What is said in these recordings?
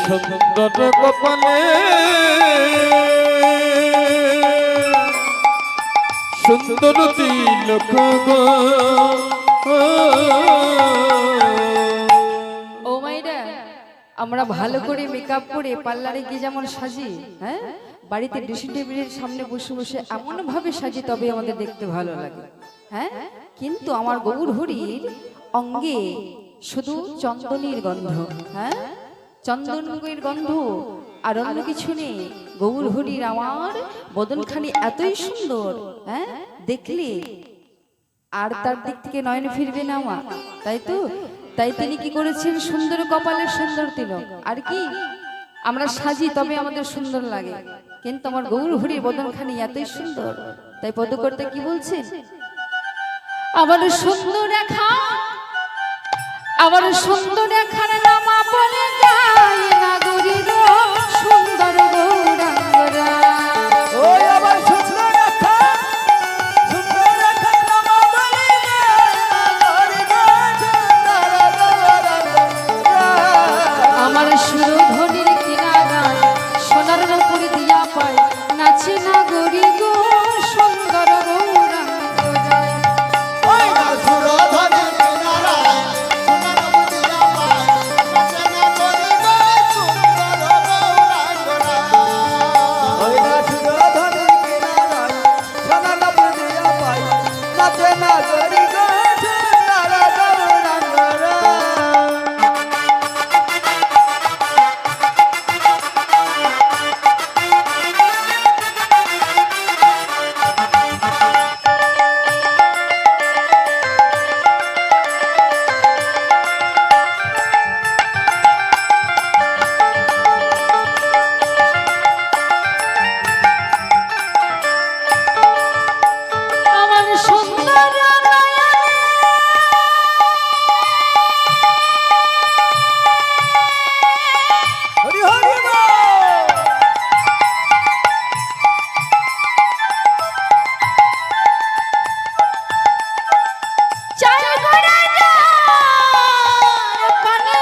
সুন্দর কপালে সুন্দর তিলক গো। ও মাইরা, আমরা ভালো করে মেকআপ করে পার্লারে গিয়ে যেমন সাজি, হ্যাঁ, বাড়িতে ড্রেসিং টেবিলের সামনে বসে বসে এমন ভাবে সাজি তবে আমাদের দেখতে ভালো লাগে, হ্যাঁ। কিন্তু আমার গৌর হরির অঙ্গে শুধু চন্দনের গন্ধ, হ্যাঁ, চন্দনের গন্ধ আর অন্য কিছু নেই। গৌর হরির আমার বদনখানি এতই সুন্দর, হ্যাঁ, দেখলে আর তার দিক থেকে নয়ন ফিরবে না মা, তাই তো। তাই তিনি কি করেছেন, সুন্দর কপালের সুন্দর তিলক। আর কি আমরা সাজি তবে আমাদের সুন্দর লাগে, কিন্তু আমার গৌর হরির বদনখানি এতই সুন্দর, তাই পদকর্তা কি বলছেন, আবার সুন্দর রেখা, আবার সুন্দর রেখার নামা বলে যায় না গরিব সুন্দর গৌরাঙ্গরা। ওই আবার সুন্দর রেখা, সুন্দর রেখার নামা বলে যায় না গরিব সুন্দর গৌরাঙ্গরা। আমার সুরধ্বনির কিনারায় সোনার নূপুর দিয়া পায় নাচে না গরিব সুন্দর গৌরাঙ্গরা। ওই না সুরধ্বনির কিনারায় সোনার নূপুর দিয়া পায় নাচে না গরিব সুন্দর গৌরাঙ্গরা। ওই না সুরধ্বনির কিনারায় সোনার নূপুর দিয়া পায় নাচে না গরিব সুন্দর গৌরাঙ্গরা। আমার সুন্দর হরি হরি বল। চাল করে যায় পানে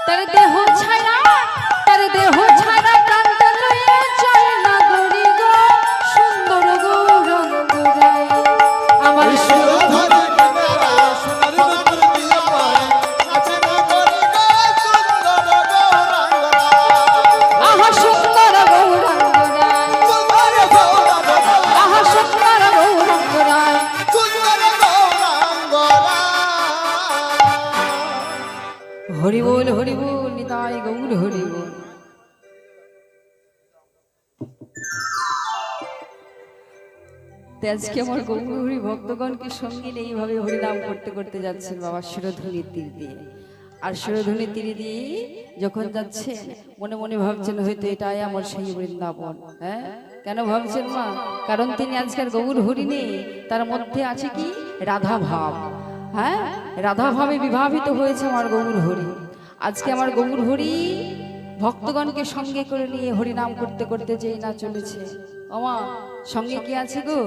তার দেহ ছায়া, তার দেহ ছায়া প্রান্ত লইয়া চল না গরি গো সুন্দর গৌরাঙ্গরা। আমার সুরধ্বনির কিনারায় সোনার নূপুর দিয়া পায় নাচে না গরিব সুন্দর গৌরাঙ্গরা। আহা সুন্দর গৌরাঙ্গরা, সুন্দর গৌরাঙ্গরা, আহা সুন্দর গৌরাঙ্গরা। সুন্দর গৌরাঙ্গরা। হরি বল, হরি বল, নিতাই গৌর হরি বল। আজকে আমার গৌর হরি ভক্তগণকে সঙ্গে নিয়ে এইভাবে হরিনাম করতে করতে যাচ্ছেন বাবা সুরধ্বনির তীর দিয়ে। আর সুরধ্বনির তীর দিয়ে যখন যাচ্ছেন মনে মনে ভাবছেন হয়তো এটাই আমার সেই বৃন্দাবন, হ্যাঁ। কেন ভাবছেন মা? কারণ তিনি আজকের গৌর হরি নেই, তার মধ্যে আছে কি রাধা ভাব, হ্যাঁ, রাধা ভাবে বিভাবিত হয়েছে আমার গৌর হরি। আজকে আমার গৌর হরি ভক্তগণকে সঙ্গে করে নিয়ে হরিনাম করতে করতে যেই না চলেছে, ওমা সঙ্গে কি আছে গো?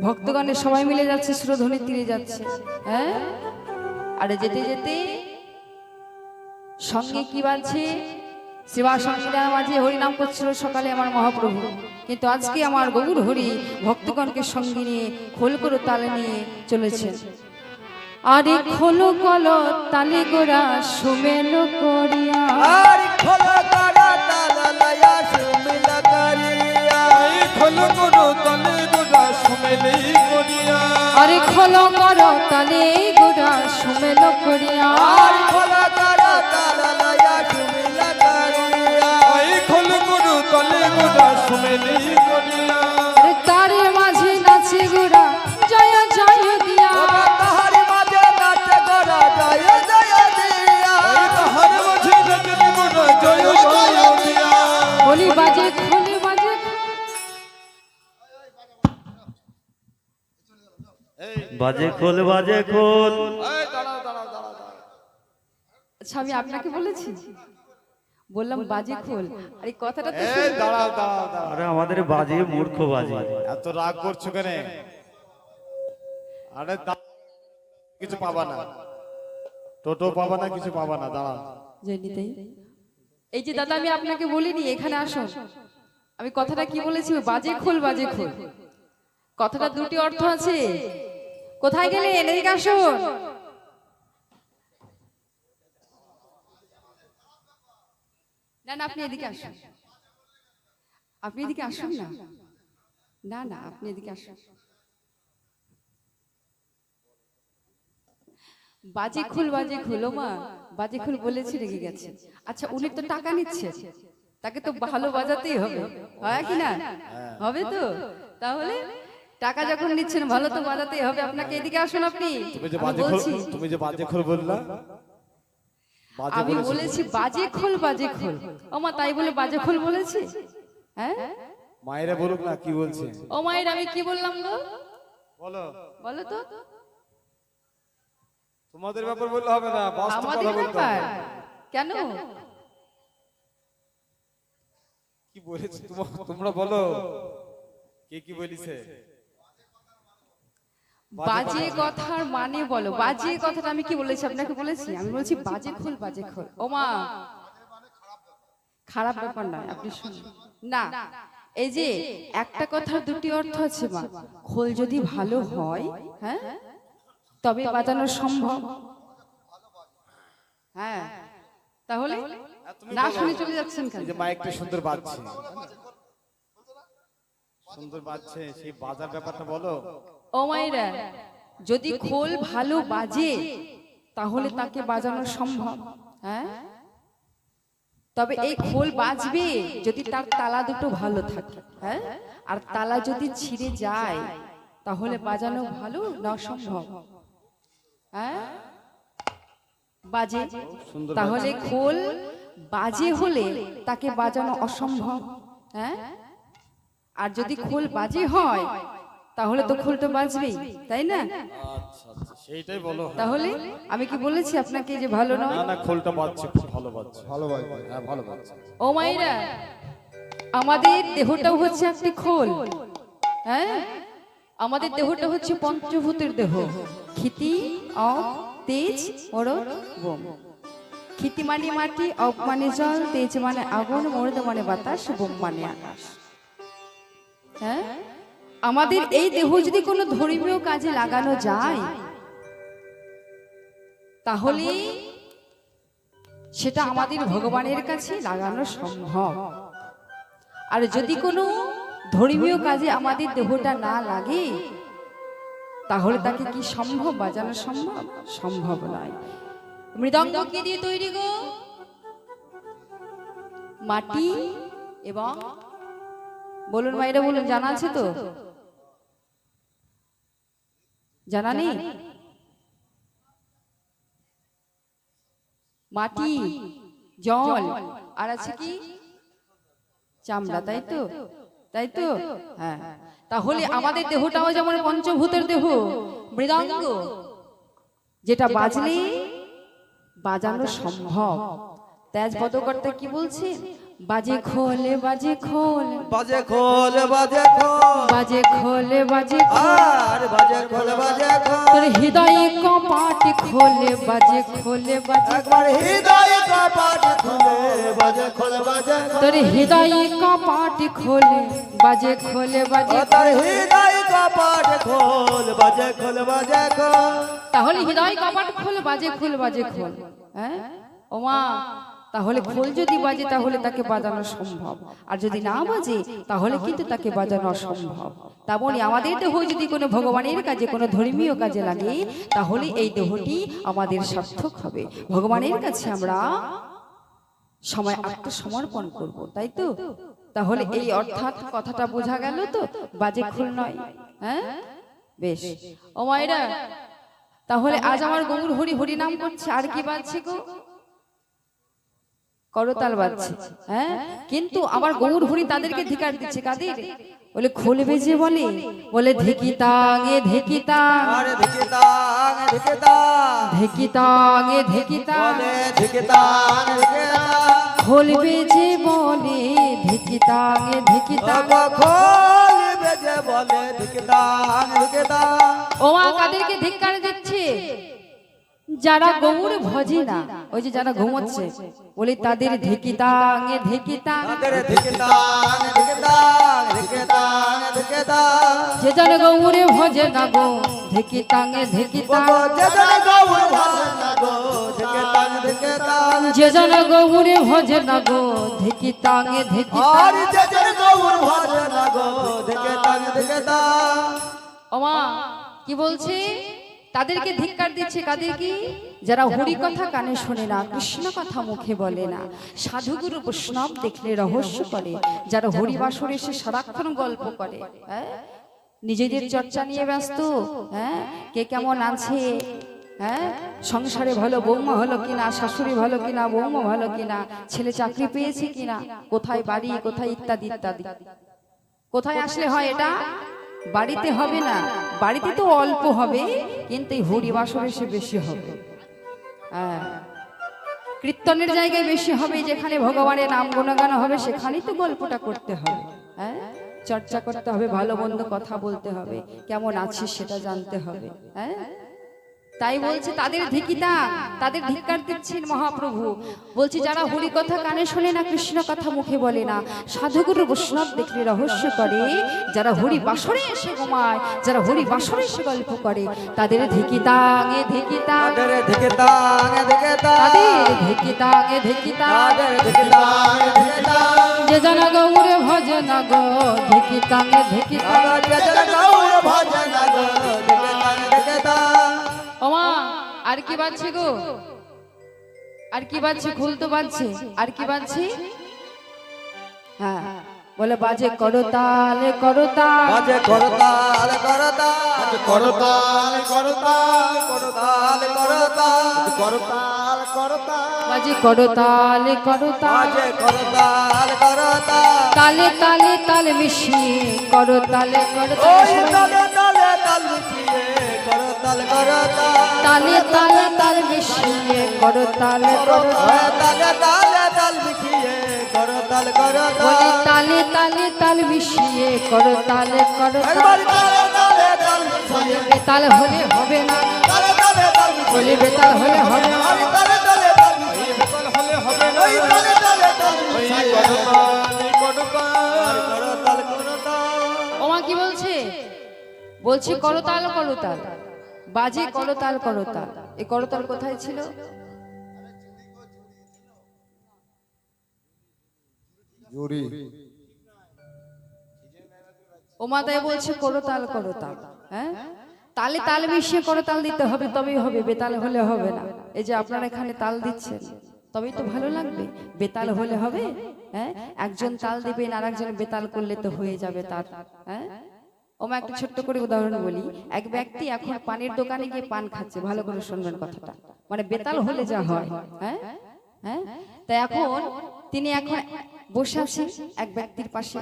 ভক্তগণের সবাই মিলে যাচ্ছে, সুরধ্বনির তীরে যাচ্ছে, হ্যাঁ। আর যেতে যেতে সঙ্গে কি বাজছে? সেবা সঙ্গীতার মাঝে হরিনাম করছিল সকালে আমার মহাপ্রভু, কিন্তু আজকে আমার গৌর হরি ভক্তগণকে সঙ্গে নিয়ে খোল করে তালে নিয়ে চলেছেন। আরে খোলো কলো তালে গোরা সুমেল করিয়া, আর খোলা করা তালা লয়া সুমিল করিয়া। খোল করো তলে গোড়া সুমেলি করিয়া। আরে খোলো করো তালে গোরা সুমেল করিয়া। আর খোলা করা তালা লয়া সুমিল করিয়া। খোল করো তলে গোড়া সুমেলি করিয়া। আরে তারে মাঝে নাচে গোরা জয় জয় দিয়া। তাহার মাঝে নাচে গোরা জয় জয় দিয়া। তাহার মাঝে নাচে গোড়া জয় জয় দিয়া। বলি বাজে খোল বাজে খোল বাজে খোল। এই দাঁড়াও দাঁড়াও দাঁড়াও দাঁড়াও। আচ্ছা আমি আপনাকে বলেছি, বললাম বাজে খোল, আর এই কথাটা তো এই দাঁড়াও দাঁড়াও দাঁড়াও। আরে আমাদের বাজে মূর্খ বাজে। এত রাগ করছো কেন? আরে কিছু পাবা না, টোটো পাবা না, কিছু পাবা না, দাঁড়াও। জেনিতেই এই যে দাদা আমি আপনাকে বলিনি এখানে আসুন, আমি কথাটা কি বলেছি? বাজে খোল বাজে খোল, কথাটা দুটি অর্থ আছে। কোথায় গেলে এদিকে আসুন। না না আপনি এদিকে আসুন, আপনি এদিকে আসুন না, না না আপনি এদিকে আসুন। বাজে খুল বাজে খুলো মা, বাজে খুল বলেছি রেগে গেছে। আচ্ছা উনি তো টাকা নিচ্ছে, তাকে তো ভালো বাজাতেই হবে, হয় কি না? হবে তো, তাহলে টাকা যখন নিচ্ছেন ভালো তো বাজাতেই হবে আপনাকে। এদিকে আসুন আপনি। তুমি যে বাজে খোল বললা, আমি বলেছি বাজে খোল বাজে খোল। ও মা তাই বলে বাজে খোল বলেছি? হ্যাঁ মায়েরা বলুক না কি বলছে। ও মায়ের আমি কি বললাম গো? বলো বলো তো। তোমাদের ব্যাপার বললে হবে না, বাস্তব আমাদের কথা বলতে ব্যাপার হবে। কেন? কি বলেছে তোমরা বলো, কে কি বলিছে? বাজে কথার মানে বলো। বাজে কথাটা আমি কি বলেছি আপনাকে? বলেছি আমি বলেছি বাজে খোল বাজে খোল। ও মা খারাপ ব্যাপার নয়, আপনি শুনুন না। এই যে একটা কথার দুটি অর্থ আছে মা। খোল যদি ভালো হয়, হ্যাঁ, তবে বাজানো সম্ভব। হ্যাঁ তাহলে না শুনে চলে যাচ্ছেন কেন? এই যে মাইকটা সুন্দর বাজছে, সুন্দর বাজছে, সেই বাজার ব্যাপারটা বলো। ও মায়েরা, যদি খোল ভালো বাজে তাহলে তাকে বাজানো সম্ভব। হ্যাঁ, তবে এই খোল বাজবে যদি তার তালা দুটো ভালো থাকে। হ্যাঁ, আর তালা যদি ছিঁড়ে যায় তাহলে বাজানো ভালো না সম্ভব? হ্যাঁ বাজে, তাহলে খোল বাজে হলে তাকে বাজানো অসম্ভব। হ্যাঁ, আর যদি খোল বাজে হয় তাহলে তো খোলটা বাজবেই, তাই না? আচ্ছা আচ্ছা সেইটাই বলো। তাহলে আমি কি বলেছি আপনাকে যে ভালো নয়? না না খোলটা বাজছে, খুব ভালো বাজছে, ভালো বাজছে, হ্যাঁ ভালো বাজছে। ও মায়েরা, আমাদের দেহটাও হচ্ছে একটি খোল। হ্যাঁ, আমাদের দেহটা হচ্ছে পঞ্চভূতের দেহ। ক্ষিতি, অপ, তেজ, মরদ, বোম। ক্ষিতি মানে মাটি, অপ মানে জল, তেজ মানে আগুন, মরদ মানে বাতাস, বোম মানে আকাশ। হ্যাঁ, আমাদের এই দেহ যদি কোনো ধর্মীয় কাজে লাগানো যায় তাহলে সেটা আমাদের ভগবানের কাছে লাগানো সম্ভব। আর যদি কোনো ধর্মীয় কাজে আমাদের দেহটা না লাগে তাহলে তাকে কি সম্ভব বাজানো সম্ভব? সম্ভব নয়। মৃদঙ্গ কি দিয়ে তৈরি গো? মাটি এবং বলুন মায়েরা বলুন, জানা আছে তো? জানা নেই? মাটি, জল, আর আছে কি চামড়া, তাই তো? তাই তো? হ্যাঁ, তাহলে আমাদের দেহটাও যেমন পঞ্চভূতের দেহ। মৃদঙ্গ যেটা বাজলে বাজানো সম্ভব। তেজ পদকর্তা কি বলছে? বাজে খোলে বাজে খোল, বাজে খোল বাজে খোল, বাজে খোলে বাজে খোল, আর বাজে খোল বাজে খোল, তোর হৃদয়ে কপাট খোলে বাজে খোলে বাজে, একবার হৃদয় কপাট খুলে বাজে খোল বাজে খোল, তোর হৃদয়ে কপাট খোলে বাজে খোলে বাজে। তার হৃদয় কপাট খোল বাজে খোল বাজে খোল। তাহলে হৃদয় কপাট খোল বাজে খোল বাজে খোল। হ্যাঁ ও মা, তাহলে খোল যদি বাজে তাহলে তাকে বাজানো সম্ভব, আর যদি না বাজে তাহলে কিন্তু তাকে বাজানো অসম্ভব। তেমনই আমাদের দেহ যদি কোনো ভগবানের কাজে, কোনো ধর্মীয় কাজে লাগে তাহলে এই দেহটি আমাদের সার্থক হবে। ভগবানের কাছে আমরা সময় আত্মসমর্পণ করব, তাই তো? তাহলে এই অর্থাৎ কথাটা বোঝা গেল তো? বাজে খোল নয়। হ্যাঁ বেশ। ও মায়েরা, তাহলে আজ আমার গৌর হরি হরি নাম করছে, আর কি বাজছে গো? করতাল বাজছে। হ্যাঁ, কিন্তু আমার গৌর হরি তাদেরকে ধিকার দিচ্ছে। কাদের? বলে খোল বেজে বলে, বলে ধিকিতাঙে ধিকিতাং, আরে ধিকিতাং ধিকিতাং, ধিকিতাঙে ধিকিতাং, বলে ধিকিতাং ধিকিতাং, খোল বেজে বলে ধিকিতাঙে ধিকিতাং। খোল বেজে বলে ধিকিতাং ধিকিতাং। ও মা কাদেরকে ধিক্কার দিচ্ছে? যারা গৌর ভজে না, ওই যে যারা ঘুমোচ্ছে, বলি তাদের ধিকিতাঙে ধিকিতাং, তাদের ধিকিতাং ধিকিতাং ধিকিতাং ধিকিতাং। যে জন গৌরে ভজে না গো ধিকিতাঙে ধিকিতাং, যে জন গৌর ভজে না গো ধিকিতাং ধিকিতাং। যে জন গৌরে ভজে না গো ধিকিতাঙে ধিকিতাং। আর যে জন গৌর ভজে না গো ধিকিতাং ধিকিতাং। ও মা কি বলছে? তাদেরকে ধিক্কার দিচ্ছে। কাদের কি? যারা হরি কথা কানে শোনে না, কৃষ্ণ কথা মুখে বলে না, সাধুগুরু বৈষ্ণব দেখলে রহস্য করে, যারা হরিবাসরে এসে সারাক্ষণ গল্প করে, হ্যাঁ, নিজেদের চর্চা নিয়ে ব্যস্ত, হ্যাঁ, কে কেমন আছে, হ্যাঁ, সংসারে ভালো বৌমা হলো কিনা, শাশুড়ি ভালো কিনা, বৌমা ভালো কিনা, ছেলে চাকরি পেয়েছে কিনা, কোথায় বাড়ি, কোথায় ইত্যাদি ইত্যাদি। কোথায় আসলে হয় এটা? বাড়িতে হবে না, বাড়িতে তো অল্প হবে, কিন্তু এই হরিবাসরে এসে বেশি হবে। হ্যাঁ, কীর্তনের জায়গায় বেশি হবে, যেখানে ভগবানের নাম গুণগান হবে সেখানেই তো গল্পটা করতে হবে। হ্যাঁ, চর্চা করতে হবে, ভালো মন্দ কথা বলতে হবে, কেমন আছিস সেটা জানতে হবে। হ্যাঁ, তাই বলছে তাদের ধিকিতা, তাদের ধিক্কার দিচ্ছেন মহাপ্রভু। বলছে যারা হরি কথা কানে শোনে না, কৃষ্ণ কথা মুখে বলে না, সাধুগুরু বৈষ্ণব দেখলে রহস্য করে, যারা হরি বাসরে এসে ঘুমায়, যারা হরি বাসরে এসে গল্প করে, তাদের ধিকিতাঙে ধিকিতাং, তাদের ধিকিতাং ধিকিতাং, তাদের ধিকিতাঙে ধিকিতাং, তাদের ধিকিতাং ধিকিতাং। যে জন গৌরে ভজন গো ধিকিতাঙে ধিকিতাং। যে জন গৌর ভজে না গো ধিকিতাং ধিকিতাং। ওমা আর কি বাজছে গো? আর কি বাজছে? খুল তো বাজছে। আর কি বাজছে? হ্যাঁ, বলে বাজে করতাল করতাল, বাজে করতাল করতাল, করতাল করতাল করতাল করতাল, করতাল করতাল, বাজে করতাল করতাল, বাজে করতাল করতাল। তালে তালে তাল মিশিয়ে করতালে ওই করতাল, তালে তালে তাল মিশিয়ে করতাল করতাল। তালে তালে তাল মিশিয়ে করতালে করতাল, ওই তালে তালে তাল মিশিয়ে করতাল করতাল। বলে তালে তালে তাল মিশিয়ে করতালে করতাল। একবার তালে তালে তাল মিশিয়ে, বেতাল হলে হবে না, তালে তালে তাল মিশিয়ে, বলে বেতাল হলে হবে না, আর তালে তালে তাল মিশিয়ে, হলে হবে না। ওই তালে তালে তাল মিশিয়ে করতাল করতাল করতাল। ওমা কি বলছে? বলছে করতাল করতাল, বাজে করতাল করতাল। এই করতাল কোথায় ছিল? জুরি ওমা তাই বলছে করতাল করতাল। হ্যাঁ, তালে তাল মিশিয়ে করতাল দিতে হবে, তবেই হবে, বেতাল হলে হবে না। এই যে আপনারা এখানে তাল দিচ্ছেন, তবেই তো ভালো লাগবে। বেতাল হলে হবে? হ্যাঁ, একজন তাল দিবেন আর একজন বেতাল করলে তো হয়ে যাবে তার। হ্যাঁ, ওমা একটা ছোট্ট করে উদাহরণ বলি। এক ব্যক্তি এখন পানের দোকানে গিয়ে পান খাচ্ছে, ভালো করে শুনবেন কথাটা, মানে বেতাল হলে যা হয়। হ্যাঁ হ্যাঁ, তাই এখন তিনি এখন বসে আছেন এক ব্যক্তির পাশে,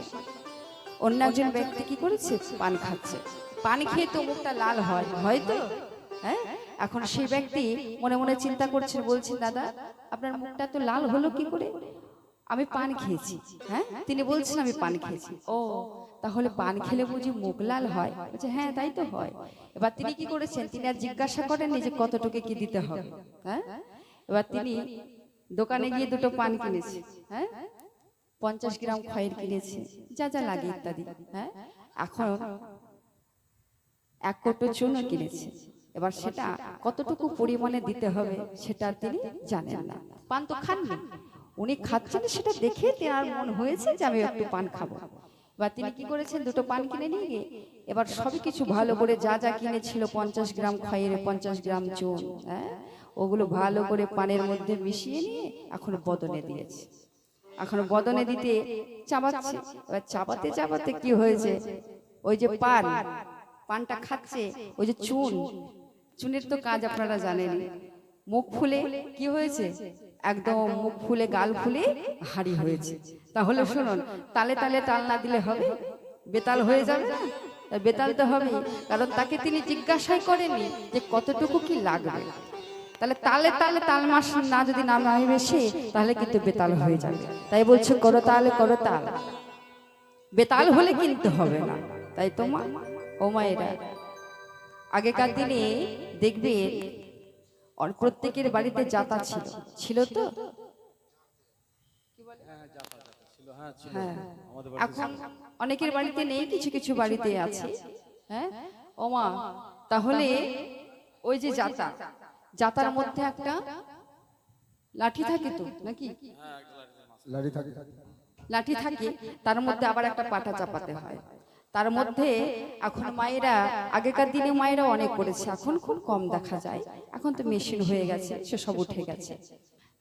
অন্য একজন ব্যক্তি কি করেছে? পান খাচ্ছে। পান খেয়ে তো মুখটা লাল হয়, হয়তো। হ্যাঁ, এখন সেই ব্যক্তি মনে মনে চিন্তা করছেন, বলছেন দাদা আপনার মুখটা তো লাল হলো কি করে? আমি পান খেয়েছি। হ্যাঁ, তিনি বলছেন আমি পান খেয়েছি। ও, তাহলে পান খেলে বুঝি মুখ লাল হয়? বলছে হ্যাঁ তাই তো হয়। এবার তিনি কি করেছেন? তিনি আর জিজ্ঞাসা করেননি যে কতটুকু কি দিতে হবে। হ্যাঁ, এবার তিনি দোকানে গিয়ে দুটো পান কিনেছে। হ্যাঁ, 50 গ্রাম খয়ের কিনেছে, যা যা লাগে ইত্যাদি। হ্যাঁ, এখন 1 কোটো চুন কিনেছে। এবার সেটা কতটুকু পরিমাণে দিতে হবে সেটা তিনি জানেন না। পান তো খাননি, উনি খাচ্ছেন সেটা দেখে তার মন হয়েছে যে আমি একটু পান খাবো। এবার তিনি কি করেছেন? দুটো পান কিনে নিয়ে গিয়ে এবার সবই কিছু ভালো করে যা যা কিনেছিল, 50 গ্রাম খয়ের, 50 গ্রাম চুন, হ্যাঁ, ওগুলো ভালো করে পানের মধ্যে মিশিয়ে নিয়ে এখন বদনে দিয়েছে। এখন বদনে দিতে চাবাচ্ছে। এবার চাবাতে চাবাতে কি হয়েছে? ওই যে পানটা খাচ্ছে, ওই যে চুনের তো কাজ আপনারা জানেন, মুখ ফুলে কি হয়েছে? একদম মুখ ফুলে, গাল ফুলে হাড়ি হয়েছে। তাহলে শুনুন, তালে তালে তাল না দিলে হবে? বেতাল হয়ে যাবে না? তা বেতাল তো হবে, কারণ তাকে তিনি জিজ্ঞাসাই করেনি যে কতটুকু কি লাগবে। তাহলে তালে তালে তাল মাস না যদি না নামে সে, তাহলে কিন্তু বেতাল হয়ে যাবে। তাই বলছে করো তালে করো তাল, বেতাল হলে কিন্তু হবে না। তাই তো মা, ও মায়েরা, আগেকার দিনে দেখবে প্রত্যেকের বাড়িতে জাতা ছিল, ছিল তো? হ্যাঁ, এখন অনেকের বাড়িতে নেই, কিছু কিছু বাড়িতে আছে। হ্যাঁ ও মা, তাহলে ওই যে জাতা, জাতার মধ্যে একটা লাঠি থাকে তো নাকি? লাড়ি থাকে। লাঠি থাকে, তার মধ্যে আবার একটা পাটা চাপাতে হয়। তার মধ্যে এখন মায়েরা, আগেকার দিনে মায়েরা অনেক করেছে, এখন খুব কম দেখা যায়, এখন তো মেশিন হয়ে গেছে, সেসব উঠে গেছে।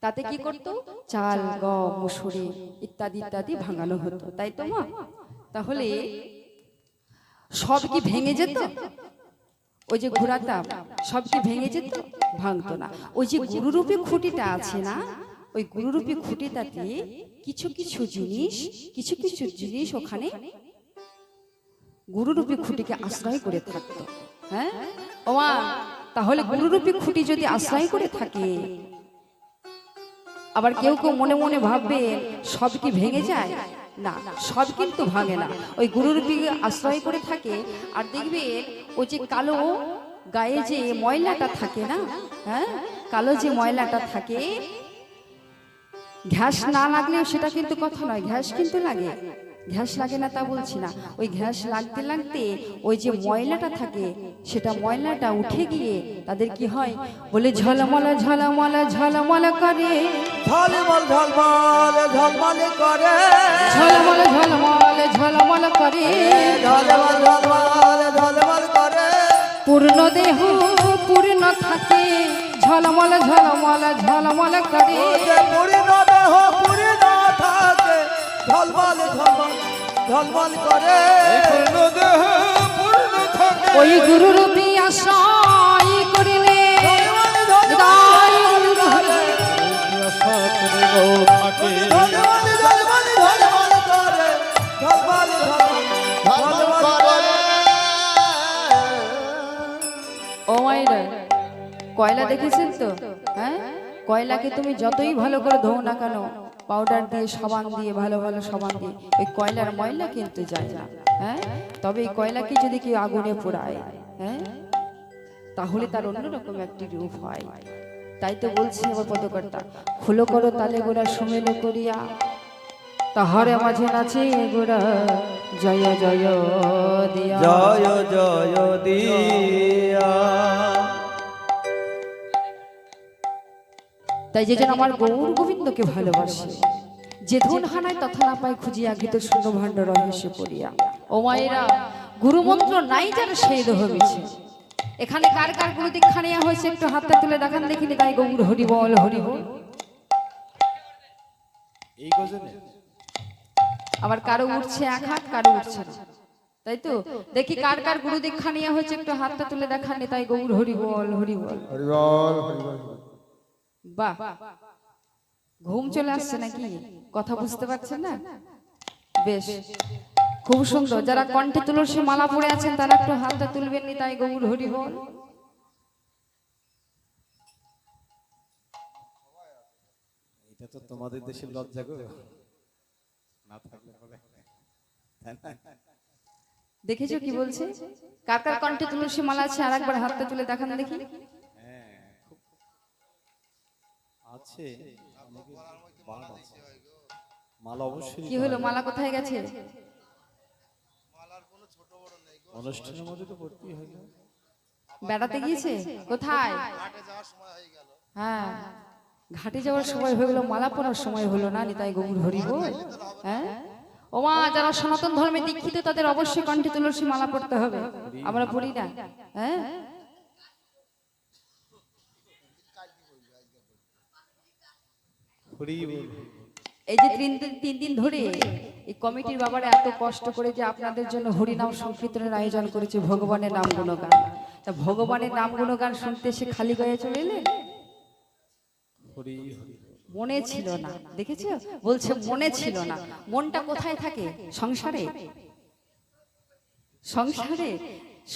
তাতে কি করতো, চাল গম মুসুরি ইত্যাদি ইত্যাদি ভাঙানো হতো, তাই তো মা? তাহলে সব কি ভেঙে যেত? ওই যে ঘোরাতাম, সব কি ভেঙে যেত? ভাঙতো না। ওই যে গুরুরূপী খুঁটিটা আছে না, ওই গুরুরূপী খুঁটিটাতে কিছু কিছু জিনিস ওখানে গুরুরূপী খুঁটিকে আশ্রয় করে থাকতো। হ্যাঁ ওমা, তাহলে গুরুরূপী খুঁটি যদি আশ্রয় করে থাকে, আবার কেউ কেউ মনে মনে ভাববে সব কি ভেঙে যায়? না, সব কিন্তু ভাঙে না, ওই গুরুরূপী আশ্রয় করে থাকে। আর দেখবে ওই যে কালো গায়ে যে ময়লাটা থাকে না, হ্যাঁ, কালো যে ময়লাটা থাকে, ঘ্যাস না লাগলেও সেটা কিন্তু কথা নয়, ঘ্যাস কিন্তু লাগে, ঘ্যাস লাগে না তা বলছি না, ওই ঘ্যাস লাগতে লাগতে ওই যে ময়লাটা থাকে, সেটা ময়লাটা উঠে গিয়ে তাদের কি হয় বলে ঝলমল ঝলমল ঝলমল করে, ঝলমল ঝলমল ঝলমল করে, ঝলমল ঝলমল ঝলমল করে, ঝলমল ঝলমল ঝলমল করে, পূর্ণ দেহ পূর্ণ থাকে, ঝলমল ঝলমল ঝলমল করে, যে পূর্ণ দেহ পূর্ণ থাকে, ঝলমল ঝলমল ঝলমল করে, পূর্ণ দেহ পূর্ণ থাকে, ওই গুরুরূপী আশ্রয় করিলে হৃদয় অনুভবে থাকে ঝলমল ঝলমল ঝলমল করে, ঝলমল ঝলমল ঝলমল করে। ও মাইরা, কয়লা দেখেছেন তো? হ্যাঁ, কয়লাকে তুমি যতই ভালো করে ধোও না কেন, পাউডার দিয়ে সাবান দিয়ে ভালো ভালো সাবান দিয়ে, ওই কয়লার ময়লা কিন্তু যায় না। হ্যাঁ, তবে এই কয়লাকে যদি কেউ আগুনে পোড়ায়, হ্যাঁ, তাহলে তার অন্যরকম একটি রূপ হয়। তাই তো বলছি আমার পদকর্তা, খুলো করো তালে গোড়া সুমেলো করিয়া, তাহারে মাঝে নাচে গোড়া জয় জয় দিয়া, জয় জয় দিয়া। তাই যে যেন আমার গৌর গোবিন্দকে ভালোবাসে, যে ধন হানায় তথা না পায় খুঁজিয়া গীত শূন্য ভাণ্ড রহস্য পড়িয়া। ও মায়েরা, গুরুমন্ত্র নাই যার সেই দেহ মিছে। এখানে কার কার গুরু দীক্ষা নেওয়া হয়েছে একটু হাতটা তুলে দেখান দেখিনি। তাই গৌর হরি বল হরি বল। এই গজনে আবার কারো উঠছে এক হাত, কারো উঠছে না, তাই তো? দেখি কার কার গুরু দীক্ষা নেওয়া হয়েছে একটু হাতটা তুলে দেখান। তাই গৌর হরি বল হরি বল। হরি বল হরি বল। বাহ, ঘুম চলে আসছে নাকি? কথা বুঝতে পারছেন না? বেশ, খুব সুন্দর। যারা কণ্ঠে তুলসী মালা পরে আছেন তারা একটু হাতটা তুলবেন নি। তাই গৌর হরি বল। এটা তো তোমাদের দেশের লজ্জা গো, না থাকলে হবে। দেখেছো কি বলছে? কার কার কণ্ঠে তুলসী মালা আছে আর একবার হাতটা তুলে দেখান দেখি। আছে মালা অবশ্যই। কি হলো, মালা কোথায় গেছে? অনুষ্ঠানের মধ্যে তো ভর্তি হয়ে গেল। বেড়াতে গিয়েছে কোথায়? হ্যাঁ, ঘাটে যাওয়ার সময় হয়ে গেল, মালা পরার সময় হলো না। নিতাই গৌর হরি বল। হ্যাঁ ওমা, যারা সনাতন ধর্মে দীক্ষিত তাদের অবশ্যই কণ্ঠে তুলসী মালা পড়তে হবে। আমরা পড়ি না। হ্যাঁ, হরি বল। এই যে তিন দিন ধরে এই কমিটির বাবারা এত কষ্ট করে যে আপনাদের জন্য হরিনাম সংকীর্তনের আয়োজন করেছে, ভগবানের নাম গুণগান। তা ভগবানের নাম গুণগান শুনতে সে খালি গায়ে চলে এলেন? হরি হরি মনে ছিল না। দেখেছো, বলছে মনে ছিল না। মনটা কোথায় থাকে? সংসারে। সংসারে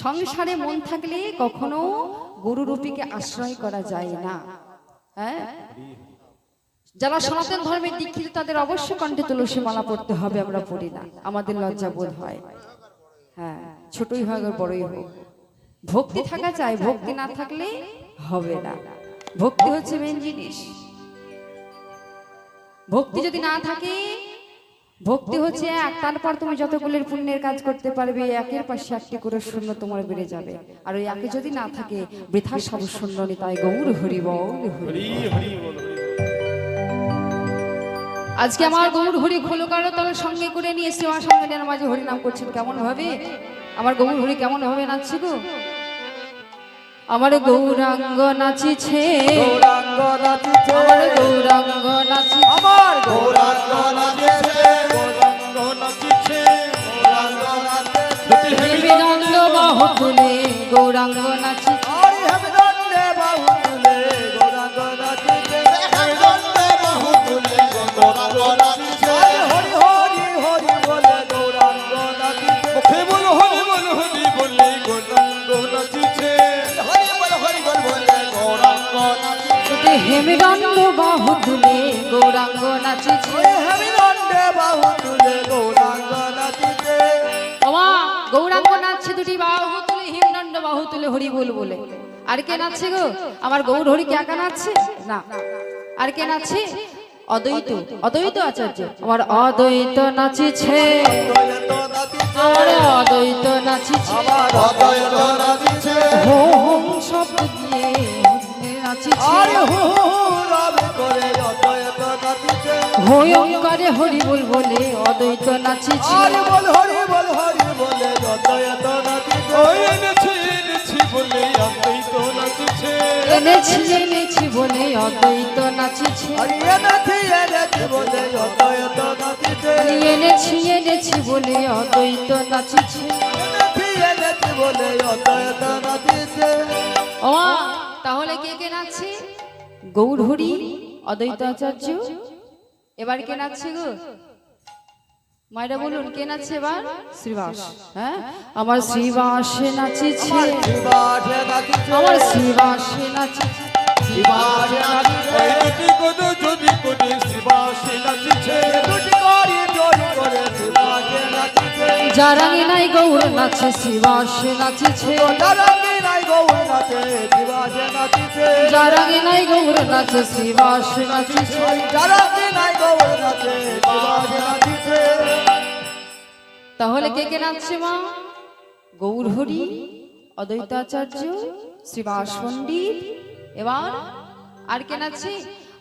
সংসারে মন থাকলে কখনো গুরুরূপীকে আশ্রয় করা যায় না। হ্যাঁ, যারা সনাতন ধর্মের দীক্ষিত তাদের অবশ্যই কণ্ঠে তুলসী মালা পড়তে হবে, আমরা পড়ি না, আমাদের লজ্জা বোধ হয়। হ্যাঁ, ছোটই হোক আর বড়ই হোক, ভক্তি থাকা চাই, ভক্তি না থাকলে হবে না। ভক্তি হচ্ছে মেন জিনিস। ভক্তি যদি না থাকে, ভক্তি হচ্ছে এক, তারপর তুমি যতগুলোর পুণ্যের কাজ করতে পারবে, একের পাশে একটি করে শূন্য তোমার বেড়ে যাবে। আর ওই একে যদি না থাকে, বৃথা সব শূন্য নিতাই গৌর হরি বল হরি। আজকে আমার গৌর হরি খোলকারও তল সঙ্গে করে নিয়ে এসে আমার সঙ্গে মাঝে হরি নাম করছেন। কেমন ভাবে আমার গৌর হরি কেমন ভাবে নাচছে গো? আমার গৌরাঙ্গ নাচিছে, গৌরাঙ্গ নাচিছে, আমার গৌরাঙ্গ নাচিছে, আমার গৌরাঙ্গ নাচেছে, গৌরাঙ্গ নাচিছে, গৌরাঙ্গ নাচেছে। দেবীনন্দ বাহু তুলে গৌরাঙ্গ নাচিছে, হরি হেমদণ্ডে বাহু তুলে গৌরাঙ্গ নাচিছে, হেমদণ্ডে বাহু তুলে গৌরাঙ্গ নাচিছে। হরি হরি হরি বলে গৌরাঙ্গ নাচিছে, মুখে বল হরি বল হরি বলে গৌরাঙ্গ নাচিছে। হরি বল বলে গৌরাঙ্গ নাচিছে। হেমদণ্ড বাহু তুলে গৌরাঙ্গ নাচিছে। হরি হেমদণ্ডে বাহু তুলে গৌরাঙ্গ নাচিছে। বাবা গৌরাঙ্গ নাচছে দুটি বাহু তুলে, হেমদণ্ড বাহু তুলে হরি বল বলে। আর কে নাচছে গো? আমার গৌর হরি কে একা নাচছে না, আর কে নাচছে? অদ্বৈত, অদ্বৈত আচার্য আমার অদ্বৈত নাচিছে, অদ্বৈত নাচিছে, আমার অদ্বৈত নাচিছে, আমার অদ্বৈত নাচিছে। হোম শব্দ দিয়ে নাচিছে, আর হু রবে করে অদ্বৈত নাচিছে। হয়ঙ্কারে হরি বল বলে অদ্বৈত নাচিছে। আর বল হরি বলে অদ্বৈত নাচিছে। ওই এনেছি এনেছি বলে অদ্বৈত নাচিছে। এনেছি এনেছি বলে অদ্বৈত নাচিছে, আর এনেছি বলে অদ্বৈত নাচিছে। এনেছি এনেছি বলে অদ্বৈত নাচিছে। এনেছি বলে অদ্বৈত নাচিছে। ও তাহলে কে কে নাচছে? গৌর হরি, অদ্বৈত আচার্য। এবার কে নাচছে গো? মায়েরা বলুন কে নাচছে এবার? শ্রীবাস। হ্যাঁ, আমার শ্রীবাসে নাচিছে, শিবাসে নাচিছে, আমার শ্রীবাসে নাচিছে, শিবাসে নাচিছে। ওই দুটি কোন যদি কোনে শিবাসে নাচিছে। দুটি করি জোরি করে শিবাসে নাচিছে। যারাঙ্গে নাই গৌর নাচে শ্রীবাসে নাচিছে, যারাঙ্গে নাই গৌর নাচে শিবাসে নাচিছে। যারাঙ্গে নাই গৌর নাচে শ্রীবাসে নাচিছে। যারাঙ্গে নাই গৌর নাচে শিবাসে নাচিছে। তাহলে কে কে নাচছে মা? গৌর হরি, অদ্বৈত আচার্য, শ্রীবাস পণ্ডিত। এবার আর কে নাচছে?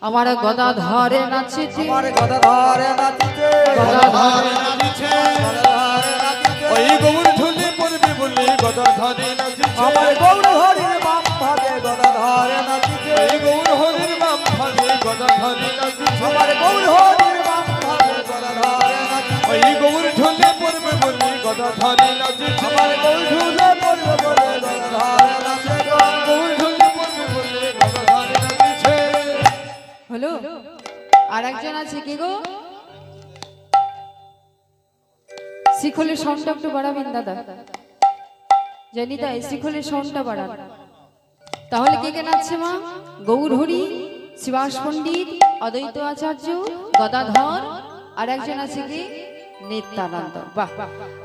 আমার গদাধরে নাচছে, আমার গদাধরে নাচিছে, গদাধারে নাচিছে। গদাধরে নাচিছে। ওই গৌর ঝুলি পড়বে বলে গদাধারে নাচিছে। আমার গৌর হরির বাম ভাগে গদাধরে নাচিছে। ওই গৌর হরির বাম ভাগে গদাধারে নাচিছে। আমার গৌর হরির বাম ভাগে গদাধরে নাচিছে। ওই গৌর ঝুলি পড়বে বলে গদাধারে নাচিছে। আমার গৌর ঝুলে পড়বে বলে গদাধরে নাচে গো। গৌর ঝুলি পড়বে বলে গদাধারে নাচিছে। হলো আর একজন আছে কি গো? শিখলের সাউন্ডটা একটু বাড়াবেন দাদা, জানি তাই শিখলের সাউন্ডটা বাড়ান। তাহলে কে কে নাচছে মা? গৌর হরি, শ্রীবাস পণ্ডিত, অদ্বৈত আচার্য, গদাধর। আর একজন আছে কি? নিত্যানন্দ। বাহ,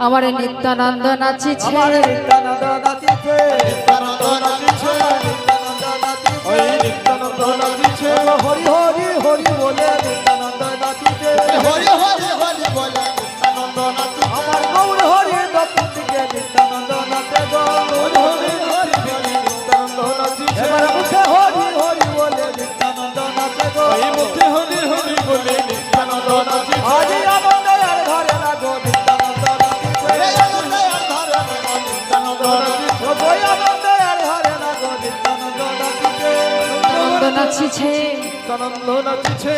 আমার নিত্যানন্দ নাচিছে, আমার নিত্যানন্দ নাচিছে, নিত্যানন্দ নাচিছে। নিত্যানন্দ নাচিছে। ওই নিত্যানন্দ নাচিছে। হরি হরি হরি বলে নিত্যানন্দ নাচিছে। হরি হরি হরি বলে নিত্যানন্দ নাচিছে। আমার গৌর হরির দক্ষিণ দিকে নিত্যানন্দ নাচে গো। হরি হরি হরি বলে নিত্যানন্দ নাচিছে। এবার মুখে হরি হরি বলে নিত্যানন্দ নাচে গো। ওই মুখে হরি হরি বলে নিত্যানন্দ নাচিছে। আজি আনন্দে আর ঘরে না গো নিত্যানন্দ নাচিছে। নিত্যানন্দ নাচিছে। ও বই আনন্দে আর ঘরে না গো নিত্যানন্দ নাচিছে। নিত্যানন্দ নাচিছে। নিত্যানন্দ নাচিছে।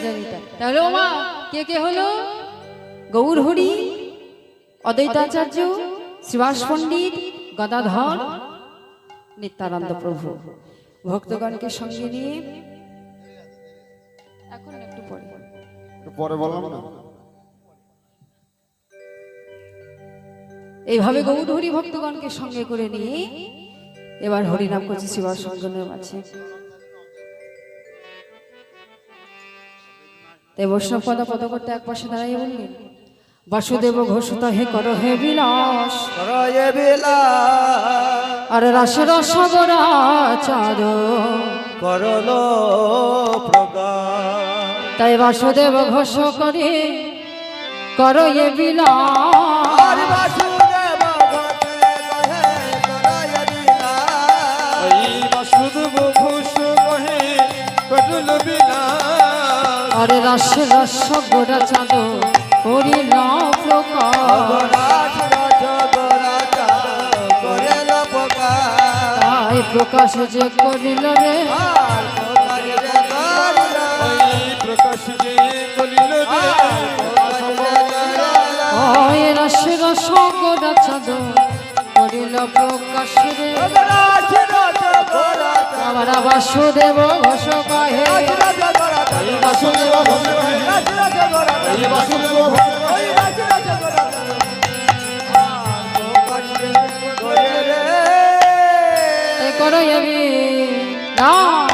জানি তাই। তাহলে ও মা কে কে হলো? গৌর হরি, অদ্বৈত আচার্য, শ্রীবাস পণ্ডিত, গদাধর, নিত্যানন্দ প্রভু। ভক্তগণকে সঙ্গে নিয়ে এখন একটু পরে পরে বললাম না। এইভাবে গৌর হরি ভক্তগণকে সঙ্গে করে নিয়ে এবার হরিনাম করছে শিবার সঙ্গনের মাঝে। তাই বৈষ্ণব পদা পদ করতে এক পাশে দাঁড়াইয়ে বললেন, বাসুদেব ঘোষিত হে কর হে বিলাস, রয়ে বিলাস আর রাস রসগরা চাঁদ, করল প্রকাশ। তাই বাসুদেব ঘোষ করে কর এ বিলাস। আর বাসুদেব ঘোষে কহে করয়ে বিলাস। ওই বাসুদেব ঘোষ কহে করল বিলাস। আরে রাস রসগরা চাঁদ করিল প্রকাশ। অগরাজ রসগোরা চাঁদ করেল প্রকাশ। তাই প্রকাশ যে করিল রে, আর প্রকাশ যে করিল, ওই প্রকাশ যে করিল রে। ওই রাস রসগরা চাঁদ করিল প্রকাশ রে। অগরাজ রসগোরা চাঁদ, আমার বাসুদেব ঘোষ কহে রাজ রসগোরা চাঁদ, বাসুদেব ঘোষ কহে রাজ রসগোরা চাঁদ, এই বাসুদেব ঘোষ কহে ওই রাজ রসগোরা চাঁদ। আর প্রকাশ যে করে রে, করো এ বিলাস।